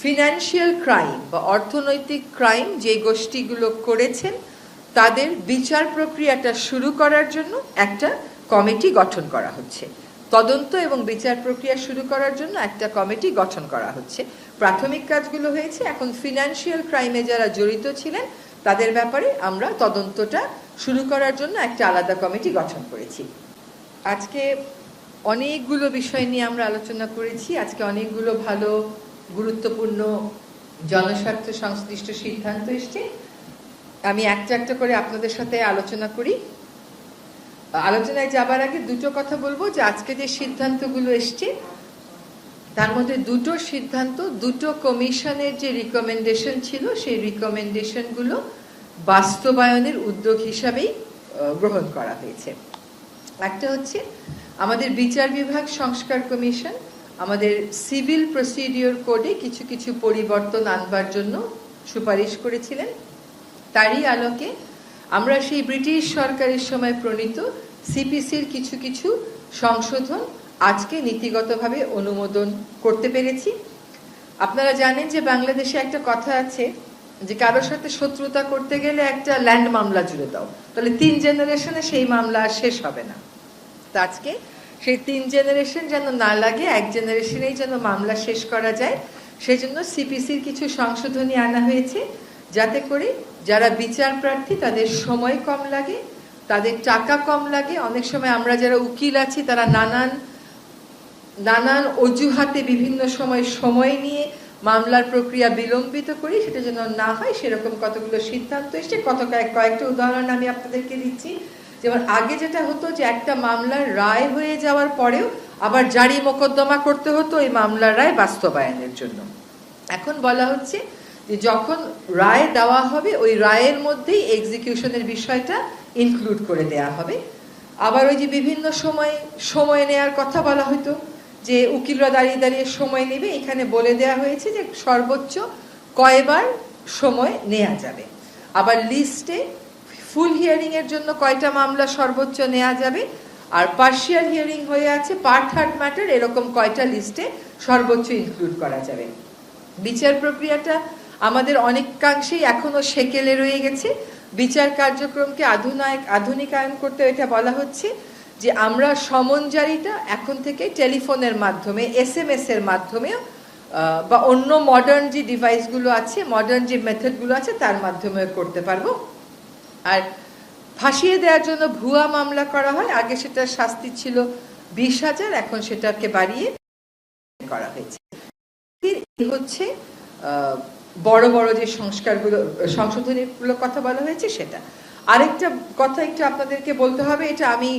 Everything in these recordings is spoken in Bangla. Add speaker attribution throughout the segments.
Speaker 1: ফিনান্সিয়াল ক্রাইম বা অর্থনৈতিক ক্রাইম যে গোষ্ঠীগুলো করেছেন তাদের বিচার প্রক্রিয়াটা শুরু করার জন্য একটা কমিটি গঠন করা হচ্ছে। তদন্ত এবং বিচার প্রক্রিয়া শুরু করার জন্য একটা কমিটি গঠন করা হচ্ছে। প্রাথমিক কাজগুলো হয়েছে, এখন ফিনান্সিয়াল ক্রাইমে যারা জড়িত ছিলেন তাদের ব্যাপারে আমরা তদন্তটা শুরু করার জন্য একটা আলাদা কমিটি গঠন করেছি। আজকে অনেকগুলো বিষয় নিয়ে আমরা আলোচনা করেছি। আজকে অনেকগুলো ভালো গুরুত্বপূর্ণ জনস্বার্থ সংশ্লিষ্ট সিদ্ধান্ত এসছে। আমি একটা একটা করে আপনাদের সাথে আলোচনা করি। আলোচনায় যাবার আগে দুটো কথা বলবো যে আজকে যে সিদ্ধান্তগুলো এসছে তার মধ্যে দুটো সিদ্ধান্ত দুটো কমিশনের যে রিকমেন্ডেশন ছিল সেই রিকমেন্ডেশনগুলো বাস্তবায়নের উদ্যোগ হিসাবেই গ্রহণ করা হয়েছে। একটা হচ্ছে আমাদের বিচার বিভাগ সংস্কার কমিশন আমাদের সিভিল প্রসিডিওর কোডে কিছু কিছু পরিবর্তন আনবার জন্য সুপারিশ করেছিলেন। তারই আলোকে আমরা সেই ব্রিটিশ সরকারের সময় প্রণীত সিপিসির কিছু কিছু সংশোধন আজকে নীতিগতভাবে অনুমোদন করতে পেরেছি। আপনারা জানেন যে বাংলাদেশে একটা কথা আছে যে কারোর সাথে শত্রুতা করতে গেলে একটা ল্যান্ড মামলা জুড়ে দাও, তাহলে 3 জেনারেশনে সেই মামলা আর শেষ হবে না। তো আজকে সেই 3 জেনারেশন যেন না লাগে, 1 জেনারেশনেই যেন মামলা শেষ করা যায়, সেজন্য সিপিসির কিছু সংশোধনী আনা হয়েছে, যাতে করে যারা বিচার প্রার্থী তাদের সময় কম লাগে, তাদের টাকা কম লাগে। অনেক সময় আমরা যারা উকিল আছি তারা নানান অজুহাতে বিভিন্ন সময় নিয়ে মামলার প্রক্রিয়া বিলম্বিত করি, সেটা যেন না হয় সেরকম কতগুলো সিদ্ধান্ত এসছে। কয়েকটা উদাহরণ আমি আপনাদেরকে দিচ্ছি। যেমন আগে যেটা হতো যে একটা মামলার রায় হয়ে যাওয়ার পরেও আবার জারি মোকদ্দমা করতে হতো এই মামলার রায় বাস্তবায়নের জন্য। এখন বলা হচ্ছে যে যখন রায় দেওয়া হবে ওই রায়ের মধ্যেই এক্সিকিউশনের বিষয়টা ইনক্লুড করে দেয়া হবে। আবার ওই যে বিভিন্ন সময় নেয়ার কথা বলা হতো যে উকিলরা দাঁড়িয়ে সময় নেবে, এখানে বলে দেয়া হয়েছে যে সর্বোচ্চ কয়বার সময় নেওয়া যাবে। আবার লিস্টে ফুল হিয়ারিং এর জন্য কয়টা মামলা সর্বোচ্চ নেওয়া যাবে, আর পার্শিয়াল হিয়ারিং হয়ে আছে পার্ট হার্ড ম্যাটার, এরকম কয়টা লিস্টে সর্বোচ্চ ইনক্লুড করা যাবে। বিচার প্রক্রিয়াটা আমাদের অনেকাংশেই এখনো সেকেলে রয়ে গেছে। বিচার কার্যক্রমকে আধুনিকায়ন করতে এটা বলা হচ্ছে যে আমরা সমন জারিটা এখন থেকে টেলিফোনের মাধ্যমে, SMS এর মাধ্যমে বা অন্য মডার্ন যে ডিভাইসগুলো আছে, মডার্ন যে মেথডগুলো আছে তার মাধ্যমে করতে পারবো। আর ফাঁসিয়ে দেওয়ার জন্য ভুয়া মামলা করা হয়, আগে সেটা শাস্তি ছিল 20,000, এখন সেটাকে বাড়িয়ে করা হয়েছে। হচ্ছে বড় বড় যে সংশোধনীগুলোর কথা বলা হয়েছে সেটা। আরেকটা কথা একটু আপনাদেরকে বলতে হবে, এটা আমি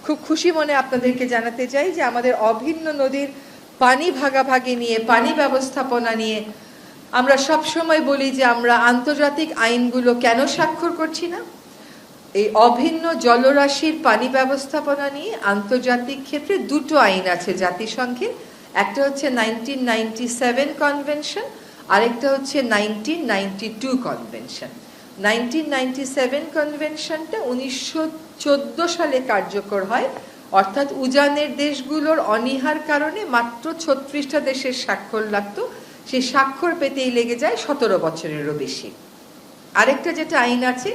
Speaker 1: খুব খুশি মনে আপনাদেরকে জানাতে চাই যে আমাদের অভিন্ন নদীর পানি ভাগাভাগি নিয়ে, পানি ব্যবস্থাপনা নিয়ে আমরা সব সময় বলি যে আমরা আন্তর্জাতিক আইনগুলো কেন স্বাক্ষর করছি না। এই অভিন্ন জলরাশির পানি ব্যবস্থাপনা নিয়ে আন্তর্জাতিক ক্ষেত্রে দুটো আইন আছে জাতিসংঘের। একটা হচ্ছে 1997 কনভেনশন, আরেকটা হচ্ছে 1992 কনভেনশন। 1997 কনভেনশনটা 1914 সালে কার্যকর হয়, অর্থাৎ উজানের দেশগুলোর অনীহার কারণে মাত্র 36টা দেশের স্বাক্ষর লাগতো, সেই স্বাক্ষর পেতেই লেগে যায় 17 বছরেরও বেশি। আরেকটা যেটা আইন আছে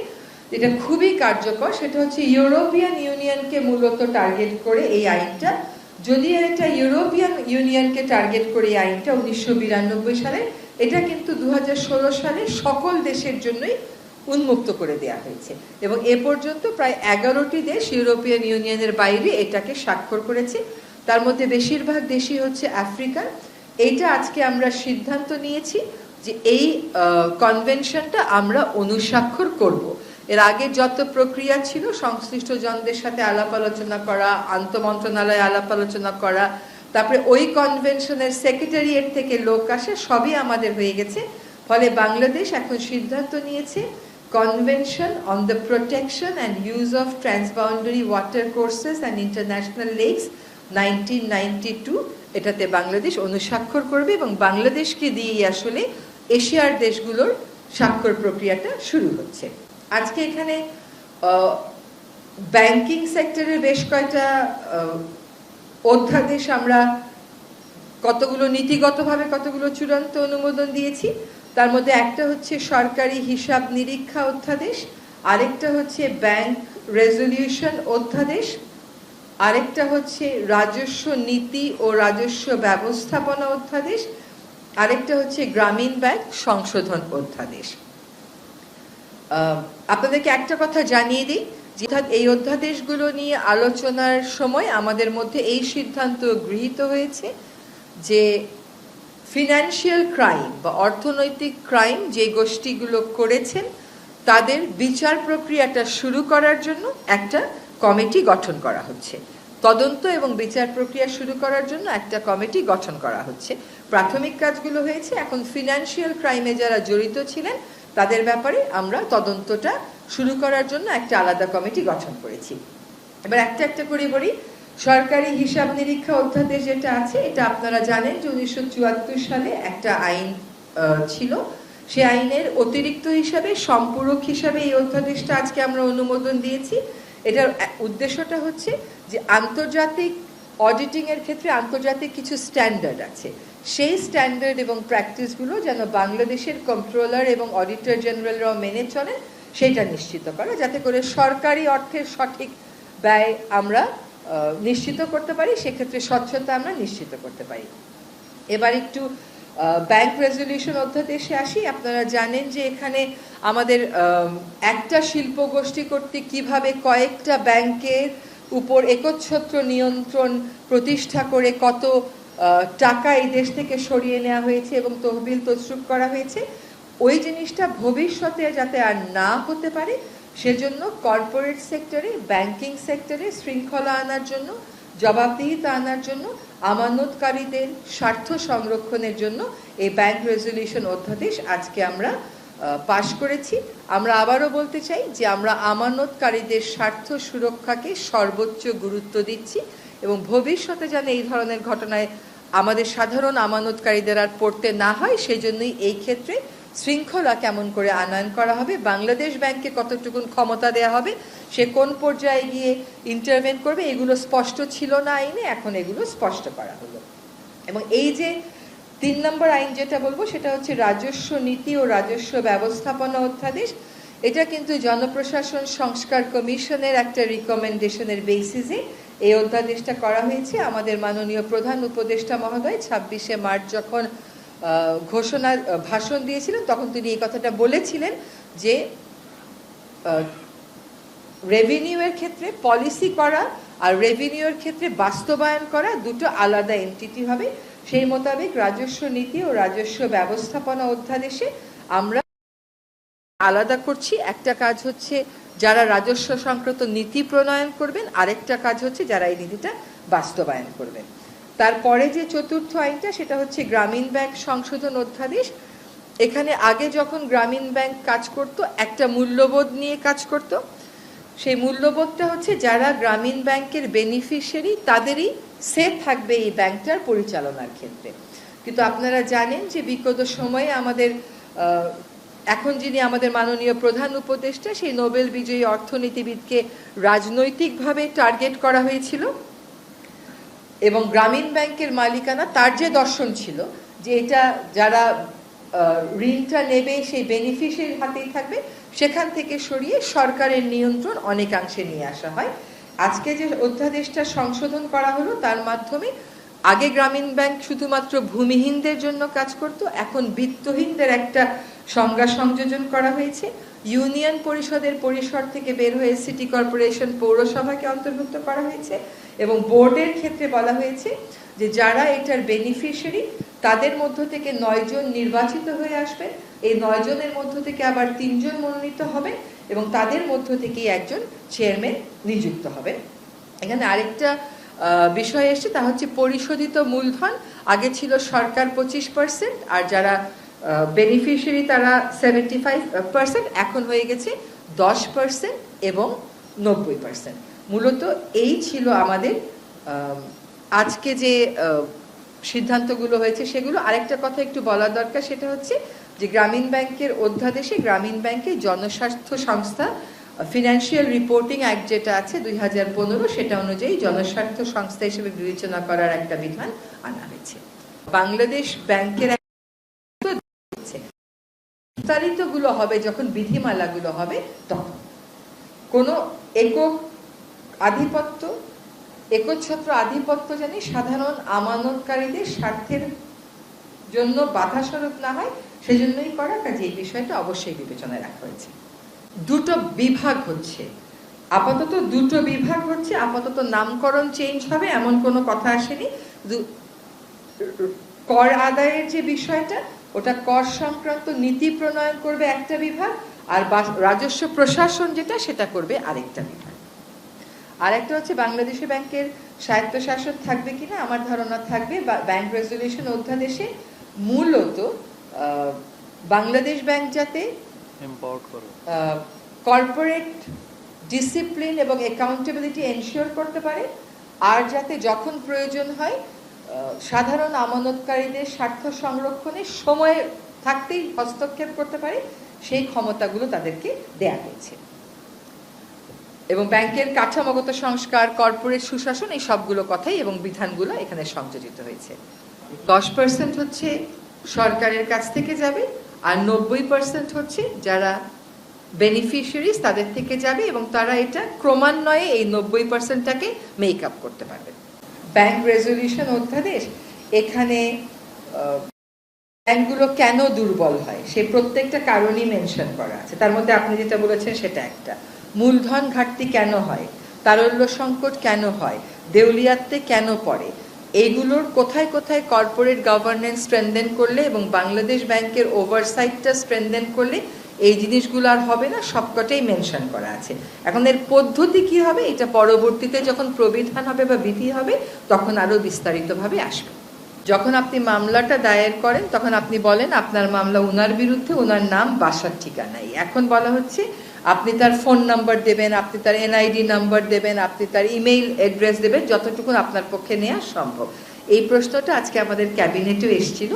Speaker 1: যেটা খুবই কার্যকর, সেটা হচ্ছে ইউরোপিয়ান ইউনিয়নকে মূলত টার্গেট করে এই আইনটা। যদি এটা ইউরোপিয়ান ইউনিয়নকে টার্গেট করে এই আইনটা 1992 সালে, এটা কিন্তু 2016 সালে সকল দেশের জন্যই উন্মুক্ত করে দেয়া হয়েছে এবং এ পর্যন্ত প্রায় 11টি দেশ ইউরোপিয়ান ইউনিয়নের বাইরে এটাকে স্বাক্ষর করেছে। তার মধ্যে বেশিরভাগ দেশই হচ্ছে আফ্রিকার। এইটা আজকে আমরা সিদ্ধান্ত নিয়েছি যে এই কনভেনশনটা আমরা অনুস্বাক্ষর করব। এর আগে যত প্রক্রিয়া ছিল সংশ্লিষ্ট জনদের সাথে আলাপ আলোচনা করা, আন্তঃমন্ত্রণালয়ে আলাপ আলোচনা করা, তারপরে ওই কনভেনশনের সেক্রেটারিয়েট থেকে লোক আসে, সবই আমাদের হয়ে গেছে। ফলে বাংলাদেশ এখন সিদ্ধান্ত নিয়েছে convention on the protection and use of transboundary water courses and international lakes 1992, এটাতে বাংলাদেশ অনুস্বাক্ষর করবে এবং বাংলাদেশকে দিয়েই আসলে এশিয়ার দেশগুলোর স্বাক্ষর প্রক্রিয়াটা শুরু হচ্ছে। আজকে এখানে ব্যাংকিং সেক্টরের বেশ কয়েকটা অধ্যাদেশ আমরা কতগুলো নীতিগতভাবে কতগুলো চূড়ান্ত অনুমোদন দিয়েছি। তার মধ্যে একটা হচ্ছে সরকারি হিসাব নিরীক্ষা অধ্যাদেশ, আরেকটা হচ্ছে ব্যাংক রেজলিউশন অধ্যাদেশ, আরেকটা হচ্ছে রাজস্ব নীতি ও রাজস্ব ব্যবস্থাপনা অধ্যাদেশ, আরেকটা হচ্ছে গ্রামীণ ব্যাংক সংশোধন অধ্যাদেশ। আপনাদেরকে একটা কথা জানিয়ে দিই, এই অধ্যাদেশগুলো নিয়ে আলোচনার সময় আমাদের মধ্যে এই সিদ্ধান্ত গৃহীত হয়েছে যে ফিনান্সিয়াল ক্রাইম বা অর্থনৈতিক ক্রাইম যে গোষ্ঠীগুলো করেছেন তাদের বিচার প্রক্রিয়াটা শুরু করার জন্য একটা কমিটি গঠন করা হচ্ছে। তদন্ত এবং বিচার প্রক্রিয়া শুরু করার জন্য একটা কমিটি গঠন করা হচ্ছে। প্রাথমিক কাজগুলো হয়েছে, এখন ফিনান্সিয়াল ক্রাইমে যারা জড়িত ছিলেন তাদের ব্যাপারে আমরা তদন্তটা শুরু করার জন্য একটা আলাদা কমিটি গঠন করেছি। এবার একটা একটা করে বলি। সরকারি হিসাব নিরীক্ষা অধ্যাদেশ যেটা আছে, এটা আপনারা জানেন যে 1974 সালে একটা আইন ছিল। সে আইনের অতিরিক্ত হিসাবে, সম্পূরক হিসাবে এই অধ্যাদেশটা আজকে আমরা অনুমোদন দিয়েছি। এটার উদ্দেশ্যটা হচ্ছে যে আন্তর্জাতিক অডিটিং এর ক্ষেত্রে আন্তর্জাতিক কিছু স্ট্যান্ডার্ড আছে, সেই স্ট্যান্ডার্ড এবং প্র্যাকটিসগুলো যেন বাংলাদেশের কন্ট্রোলার এবং অডিটর জেনারেলরাও মেনে চলেন সেটা নিশ্চিত করা, যাতে করে সরকারি অর্থের সঠিক ব্যয় আমরা নিশ্চিত করতে পারি, সেক্ষেত্রে স্বচ্ছতা আমরা নিশ্চিত করতে পারি। এবার একটু ব্যাংক রেজলিউশন অধ্যাদেশে আসি। আপনারা জানেন যে এখানে আমাদের একটা শিল্প গোষ্ঠী কর্তৃক কিভাবে কয়েকটা ব্যাংকের উপর একচ্ছত্র নিয়ন্ত্রণ প্রতিষ্ঠা করে কত টাকা এই দেশ থেকে সরিয়ে নেওয়া হয়েছে এবং তহবিল তছরুপ করা হয়েছে, ওই জিনিসটা ভবিষ্যতে যাতে আর না হতে পারে সেজন্য কর্পোরেট সেক্টরে, ব্যাংকিং সেক্টরে শৃঙ্খলা আনার জন্য, জবাবদিহিতা আনার জন্য, আমানতকারীদের স্বার্থ সংরক্ষণের জন্য এই ব্যাংক রেজলিউশন অধ্যাদেশ আজকে আমরা পাশ করেছি। আমরা আবারও বলতে চাই যে আমরা আমানতকারীদের স্বার্থ সুরক্ষাকে সর্বোচ্চ গুরুত্ব দিচ্ছি এবং ভবিষ্যতে যেন এই ধরনের ঘটনায় আমাদের সাধারণ আমানতকারীদের আর পড়তে না হয় সেজন্যই এই ক্ষেত্রে শৃঙ্খলা কেমন করে আনয়ন করা হবে, বাংলাদেশ ব্যাংকে কতটুকুন ক্ষমতা দেয়া হবে, সে কোন পর্যায়ে গিয়ে ইন্টারভেন করবে, এগুলো স্পষ্ট ছিল না আইনে, এখন এগুলো স্পষ্ট করা হলো। এবং এই যে 3 নম্বর আইন যেটা বলবো সেটা হচ্ছে রাজস্ব নীতি ও রাজস্ব ব্যবস্থাপনা অধ্যাদেশ। এটা কিন্তু জনপ্রশাসন সংস্কার কমিশনের একটা রিকমেন্ডেশনের বেসিসে এই অধ্যাদেশটা করা হয়েছে। আমাদের মাননীয় প্রধান উপদেষ্টা মহোদয় 26শে মার্চ যখন ভাষণ দিয়েছিলেন তখন তিনি এই কথাটা বলেছিলেন যে রেভিনিউয়ের ক্ষেত্রে পলিসি করা আর রেভিনিউয়ের ক্ষেত্রে বাস্তবায়ন করা দুটো আলাদা এন্টিটি হবে। সেই মোতাবেক রাজস্ব নীতি ও রাজস্ব ব্যবস্থাপনা অধ্যাদেশে আমরা আলাদা করছি। একটা কাজ হচ্ছে যারা রাজস্ব সংক্রান্ত নীতি প্রণয়ন করবেন, আরেকটা কাজ হচ্ছে যারা এই নীতিটা বাস্তবায়ন করবেন। তারপরে যে চতুর্থ আইনটা সেটা হচ্ছে গ্রামীণ ব্যাংক সংশোধন অধ্যাদেশ। এখানে আগে যখন গ্রামীণ ব্যাংক কাজ করত একটা মূল্যবোধ নিয়ে কাজ করত, সেই মূল্যবোধটা হচ্ছে যারা গ্রামীণ ব্যাংকের বেনিফিশিয়ারি তাদেরই সে থাকবে এই ব্যাংকটার পরিচালনার ক্ষেত্রে। কিন্তু আপনারা জানেন যে বিগত সময়ে আমাদের এখন যিনি আমাদের মাননীয় প্রধান উপদেষ্টা, সেই নোবেল বিজয়ী অর্থনীতিবিদকে রাজনৈতিকভাবে টার্গেট করা হয়েছিল এবং গ্রামীণ ব্যাংকের মালিকানা তার যে দর্শন ছিল যে এটা যারা ঋণটা নেবে সেই বেনিফিশিয়ারির হাতেই থাকবে, সেখান থেকে সরিয়ে সরকারের নিয়ন্ত্রণ অনেকাংশে নিয়ে আসা হয়। আজকে যে অধ্যাদেশটা সংশোধন করা হলো তার মাধ্যমে আগে গ্রামীণ ব্যাংক শুধুমাত্র ভূমিহীনদের জন্য কাজ করত, এখন বিত্তহীনদের একটা সংজ্ঞা সংযোজন করা হয়েছে। ইউনিয়ন পরিষদের পরিসর থেকে বের হয়ে সিটি কর্পোরেশন, পৌরসভাকে অন্তর্ভুক্ত করা হয়েছে এবং বোর্ডের ক্ষেত্রে বলা হয়েছে যে যারা এটার বেনিফিশিয়ারি তাদের মধ্য থেকে 9 জন নির্বাচিত হয়ে আসবেন, এই 9 জনের মধ্য থেকে আবার 3 জন মনোনীত হবেন এবং তাদের মধ্য থেকেই একজন চেয়ারম্যান নিযুক্ত হবেন। এখানে আরেকটা বিষয় এসছে, তা হচ্ছে পরিশোধিত মূলধন আগে ছিল সরকার 25% আর যারা বেনিফিশিয়ারি তারা 75%, এখন হয়ে গেছে 10% এবং 90%। মূলত এই ছিল আমাদের আজকে যে সিদ্ধান্তগুলো হয়েছে সেগুলো। আরেকটা কথা একটু বলা দরকার, সেটা হচ্ছে যে গ্রামীণ ব্যাংকের অধ্যাদেশে গ্রামীণ ব্যাংকের জনস্বার্থ সংস্থা ফিনান্সিয়াল রিপোর্টিং অ্যাক্ট যেটা আছে 2015, সেটা অনুযায়ী জনস্বার্থ সংস্থা হিসেবে বিবেচনা করার একটা বিধান আনা হয়েছে। বাংলাদেশ ব্যাংকের বিস্তারিতগুলো হবে যখন বিধিমালাগুলো হবে তখন। কোনো একক আধিপত্য, একচ্ছত্র আধিপত্য জানি সাধারণ আমানতকারীদের স্বার্থের জন্য বাধা স্বরূপ না হয় সেজন্যই করা, কাজে এই বিষয়টা অবশ্যই বিবেচনায় রাখা হয়েছে। দুটো বিভাগ হচ্ছে, আপাতত দুটো বিভাগ হচ্ছে, আপাতত নামকরণ চেঞ্জ হবে এমন কোনো কথা আসেনি। কর আদায়ের যে বিষয়টা, ওটা কর সংক্রান্ত নীতি প্রণয়ন করবে একটা বিভাগ, আর রাজস্ব প্রশাসন যেটা সেটা করবে আরেকটা বিভাগ। আর একটা হচ্ছে বাংলাদেশি ব্যাংকের স্বায়ত্তশাসন থাকবে কিনা, আমার ধারণা থাকবে। ব্যাংক রেজুলেশন অধ্যাদেশে মূলত বাংলাদেশ ব্যাংক যাতে কর্পোরেট ডিসিপ্লিন এবং অ্যাকাউন্টেবিলিটি এনশিওর করতে পারে, আর যাতে যখন প্রয়োজন হয় সাধারণ আমানতকারীদের স্বার্থ সংরক্ষণে সময় থাকতেই হস্তক্ষেপ করতে পারে, সেই ক্ষমতাগুলো তাদেরকে দেয়া হয়েছে। এবং ব্যাংকের কাঠামোগত সংস্কার, কর্পোরেট সুশাসন, এই সবগুলো কথাই এবং বিধানগুলো এখানে সংযোজিত হয়েছে। 10% হচ্ছে সরকারের কাছ থেকে যাবে, আর 90% হচ্ছে যারা বেনিফিশিয়ারিজ তাদের থেকে যাবে, এবং তারা এটা ক্রমান্বয়ে এই 90%টাকে মেক আপ করতে পারবে। ব্যাংক রেজলিউশন অধ্যাদেশ, এখানে ব্যাংকগুলো কেন দুর্বল হয় সে প্রত্যেকটা কারণই মেনশন করা আছে। তার মধ্যে আপনি যেটা বলেছেন সেটা একটা, মূলধন ঘাটতি কেন হয়, তারল্য সংকট কেন হয়, দেউলিয়াত্বে কেন পড়ে, এইগুলোর কোথায় কোথায় কর্পোরেট গভর্নেন্স স্ট্রেনদেন করলে এবং বাংলাদেশ ব্যাংকের ওভারসাইটটা স্ট্রেনদেন করলে এই জিনিসগুলো আর হবে না, সবকটাই মেনশন করা আছে। এখন এর পদ্ধতি কি হবে এটা পরবর্তীতে যখন প্রবিধান হবে বা বিধি হবে তখন আরো বিস্তারিতভাবে আসবে। যখন আপনি মামলাটা দায়ের করেন তখন আপনি বলেন আপনার মামলা ওনার বিরুদ্ধে, ওনার নাম, বাসার ঠিকানাই। এখন বলা হচ্ছে আপনি তার ফোন নাম্বার দেবেন, আপনি তার এনআইডি নাম্বার দেবেন, আপনি তার ইমেইল অ্যাড্রেস দেবেন, যতটুকু আপনার পক্ষে নেওয়া সম্ভব। এই প্রশ্নটা আজকে আমাদের ক্যাবিনেটেও এসেছিল।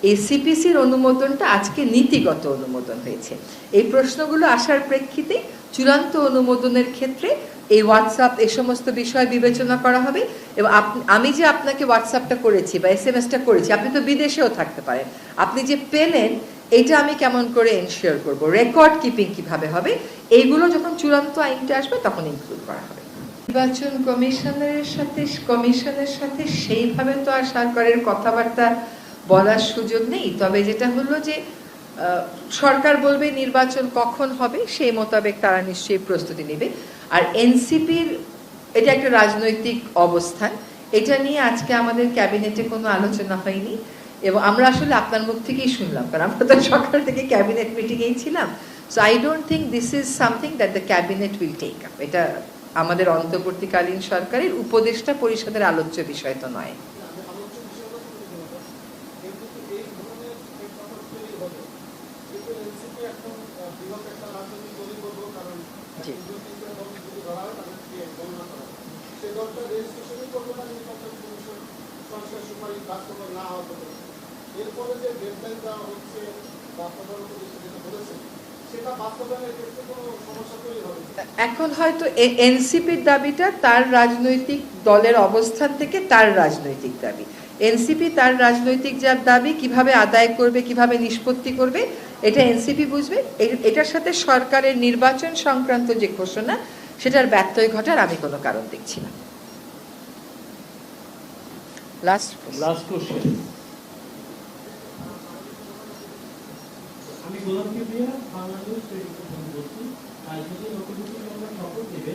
Speaker 1: এই সিপিসির অনুমোদনটা আজকে নীতিগত অনুমোদন হয়েছে। এই প্রশ্নগুলো আসার প্রেক্ষিতে চূড়ান্ত অনুমোদনের ক্ষেত্রে এই হোয়াটসঅ্যাপ, এই সমস্ত বিষয় বিবেচনা করা হবে। এবং আমি যে আপনাকে হোয়াটসঅ্যাপটা করেছি বা এসএমএসটা করেছি, আপনি তো বিদেশেও থাকতে পারেন, আপনি যে পেলেন এইটা আমি কেমন করে এনশিওর করব, রেকর্ড কিপিং কিভাবে হবে, এইগুলো যখন চূড়ান্ত আইনটা আসবে তখন ইনক্লুড করা হবে। নির্বাচন কমিশনের সাথে সেইভাবে তো আর সরকারের কথাবার্তা বলার সুযোগ নেই। তবে যেটা হলো যে সরকার বলবে নির্বাচন কখন হবে, সেই মোতাবেক তারা নিশ্চয়ই প্রস্তুতি নেবে। আর এনসিপির এটা একটা রাজনৈতিক অবস্থান, এটা নিয়ে আজকে আমাদের ক্যাবিনেটে কোনো আলোচনা হয়নি, এবং আমরা আসলে আপনার মুখ থেকেই শুনলাম, কারণ আমরা তো সকাল থেকে ক্যাবিনেট মিটিংয়েই ছিলাম। So I don't think this is something that the cabinet will take up. এটা আমাদের অন্তর্বর্তীকালীন সরকারের উপদেষ্টা পরিষদের আলোচ্য বিষয় তো নয়। এখন হয়তো এনসিপির দাবিটা তার রাজনৈতিক দলের অবস্থান থেকে তার রাজনৈতিক দাবি, এনসিপি তার রাজনৈতিক যার দাবি কিভাবে আদায় করবে, কিভাবে নিষ্পত্তি করবে, এটা এনসিপি বুঝবে। এটার সাথে সরকারের নির্বাচন সংক্রান্ত যে ঘোষণা সেটার ব্যত্যয় ঘটার আমি কোনো কারণ দেখছি না। লাস্ট কোশ্চেন,
Speaker 2: আমি গোলামকে দিয়ে বাংলাদেশ বলছি, আর যদি নতুন আমরা শপথ দেবে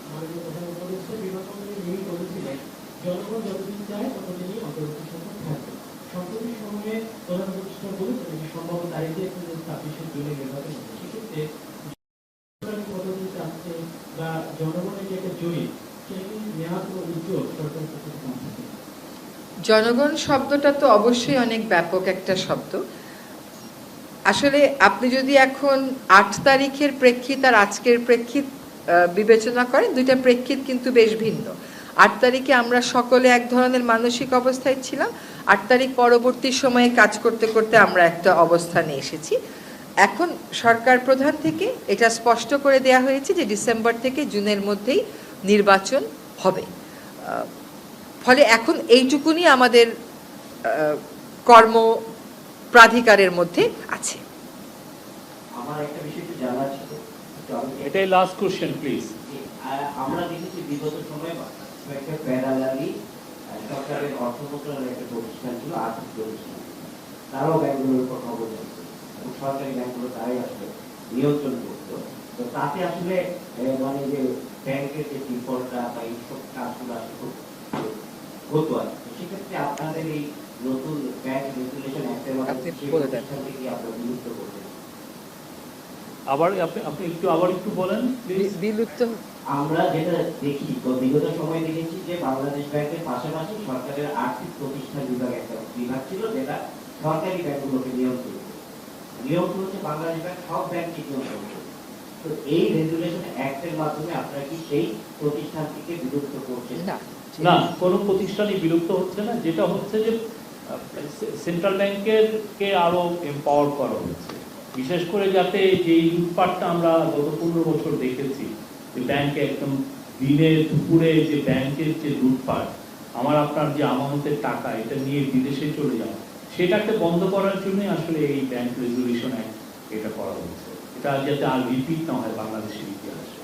Speaker 2: আমাদের প্রধান উপদেষ্টা বিভাগের নিয়ে বলেছিলেন জনগণ যতদিন চায় ততদিনই অন্তর্বর্তী সরকার থাকবে। সম্প্রতি সময়ে প্রধান উপদেষ্টা বলেছেন যে সম্ভব তারিখে 26শে জুলাই নির্বাচন হবে, সেক্ষেত্রে কতদিন চাচ্ছে বা জনগণের যে একটা জয়ী সেটা কি নেওয়ার কোনো উদ্যোগ সরকারের পক্ষ থেকে আছে?
Speaker 1: জনগণ শব্দটা তো অবশ্যই অনেক ব্যাপক একটা শব্দ। আসলে আপনি যদি এখন 8 তারিখের প্রেক্ষিত আর আজকের প্রেক্ষিত বিবেচনা করেন, দুইটা প্রেক্ষিত কিন্তু বেশ ভিন্ন। 8 তারিখে আমরা সকলে এক ধরনের মানসিক অবস্থায় ছিলাম, 8 তারিখ পরবর্তী সময়ে কাজ করতে করতে আমরা একটা অবস্থানে এসেছি। এখন সরকার প্রধান থেকে এটা স্পষ্ট করে দেয়া হয়েছে যে ডিসেম্বর থেকে জুনের মধ্যেই নির্বাচন হবে। ফলে এখন এইটুকুনি আমাদের কর্ম প্রাধিকারের মধ্যে আছে।
Speaker 3: আমার একটা বিষয় একটু জানার ছিল,
Speaker 4: এটাই লাস্ট কোশ্চেন প্লিজ।
Speaker 3: আমরা দেখেছি বিগত সময়ে একটা প্যারালালি সরকারের অর্থ মন্ত্রণালয়ের একটা প্রতিষ্ঠান ছিল, আর্থিক প্রতিষ্ঠান, তারাও ব্যাংকগুলোর উপর খবর জানতো এবং সরকারি ব্যাংকগুলো তারাই আসলে নিয়ন্ত্রণ করতো। তো তাতে আসলে মানে যে ব্যাংকের যে ডিফল্টটা বা এইসব কাজগুলো আসলে খুব হতো আর কি। সেক্ষেত্রে আপনাদের এই নতুন ব্যাংক রেগুলেশন অ্যাক্টের মাধ্যমে সেই প্রতিষ্ঠানকে কি আপনারা বিলুপ্ত করবেন?
Speaker 4: আবার আপনি একটু বলেন প্লিজ।
Speaker 1: বিলুপ্ত
Speaker 3: আমরা যেটা দেখি তো বিগত সময় দেখেছি যে বাংলাদেশ ব্যাংকের পাশাপাশি সরকারের আর্থিক প্রতিষ্ঠান বিভাগ একটা বিভাগ ছিল, যেটা সরকারি ব্যাংকগুলোকে নিয়ন্ত্রণ করে। নিয়ন্ত্রণ হচ্ছে বাংলাদেশ ব্যাংক সব ব্যাংককে নিয়ন্ত্রণ করে। তো এই রেগুলেশন অ্যাক্টের মাধ্যমে আপনারা কি সেই প্রতিষ্ঠানটিকে বিলুপ্ত করছেন?
Speaker 1: না,
Speaker 4: না, কোনো প্রতিষ্ঠানই বিলুপ্ত হচ্ছে না। যেটা হচ্ছে যে সেন্ট্রাল ব্যাংকের কে আরো এম্পাওয়ার করা হচ্ছে, বিশেষ করে যাতে যেই লুটপাটটা আমরা গত 15 বছর দেখেছি, যে ব্যাংকে একদম দিনে দুপুরে যে ব্যাংকের যে লুটপাট, আমার আপনার যে আমানতের টাকা এটা নিয়ে বিদেশে চলে যাওয়া, সেটাকে বন্ধ করার জন্য আসলে এই ব্যাংক রেজুলেশন অ্যাক্ট এটা করা হচ্ছে। এটা যাতে আর রিপিট না হয় বাংলাদেশের ইতিহাসে।